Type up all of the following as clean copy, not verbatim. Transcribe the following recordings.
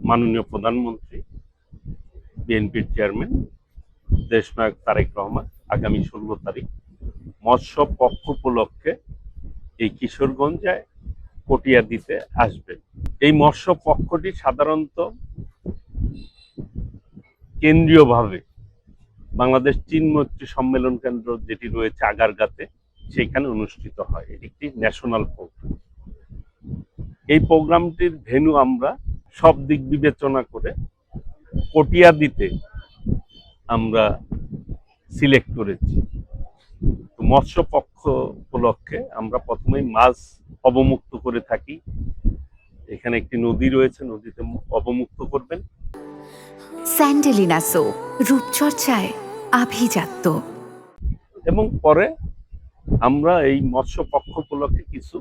মাননীয় প্রধানমন্ত্রী, বিএনপির চেয়ারম্যান দেশনায়ক তারেক রহমান আগামী 16 তারিখ মৎস্য পক্ষ উপলক্ষে এই কিশোরগঞ্জে কটিয়াদীতে আসবেন। এই মৎস্য পক্ষটি সাধারণত কেন্দ্রীয়ভাবে বাংলাদেশ চীন মৈত্রী সম্মেলন কেন্দ্র যেটি রয়েছে আগারগাঁতে সেখানে অনুষ্ঠিত হয়। এটি একটি ন্যাশনাল প্রোগ্রাম। এই প্রোগ্রামটির ভেন্যু আমরা সব দিক বিবেচনা করে কটিয়াদীতে আমরা সিলেক্ট করেছি। মৎস্য পক্ষ উপলক্ষে আমরা প্রথমেই মাছ অবমুক্ত করে থাকি। এখানে একটি নদী রয়েছে, নদীতে অবমুক্ত করবেন। স্যান্ডেলিনা সো, রূপচর্চায় আভিজাত্য। এবং পরে আমরা এই মৎস্য পক্ষ উপলক্ষে কিছু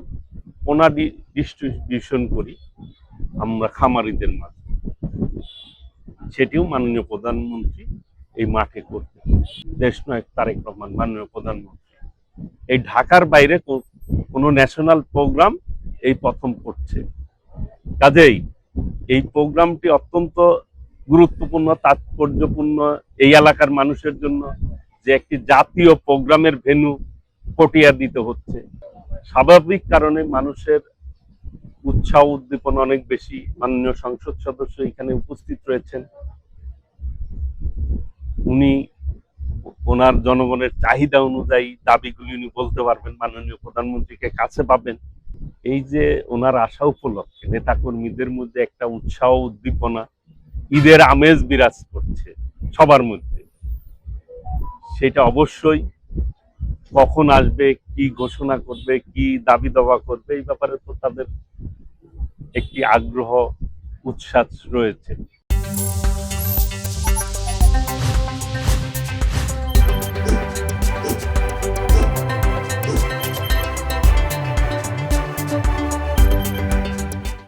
পোনা ডিস্ট্রিবিউশন করি আমরা খামারিদের মাঝে। সেটিও মাননীয় প্রধানমন্ত্রী এই মাঠে করবেন। দেশনায়ক তারেক রহমান মাননীয় প্রধানমন্ত্রী এই ঢাকার বাইরে কোনো ন্যাশনাল প্রোগ্রাম এই প্রথম করছে। কাজেই এই প্রোগ্রামটি অত্যন্ত গুরুত্বপূর্ণ, তাৎপর্যপূর্ণ এই এলাকার মানুষের জন্য যে একটি জাতীয় প্রোগ্রামের ভেন্যু কটিয়াদীতে হচ্ছে। স্বাভাবিক কারণে মানুষের উৎসাহ উদ্দীপনা অনেক বেশি। মাননীয় সংসদ সদস্য এখানে উপস্থিত রয়েছেন। উনি ওনার জনগণের চাহিদা অনুযায়ী দাবিগুলি উনি বলতে পারবেন, মাননীয় প্রধানমন্ত্রীকে কাছে পাবেন। এই যে ওনার আশা উপলক্ষে নেতাকর্মীদের মধ্যে একটা উৎসাহ উদ্দীপনা, ঈদের আমেজ বিরাজ করছে সবার মধ্যে। সেটা অবশ্যই কখন আসবে, কি ঘোষণা করবে, কি দাবি দাওয়া করবে, এই ব্যাপারে তো তাদের একটি আগ্রহ উচ্ছ্বাস রয়েছে।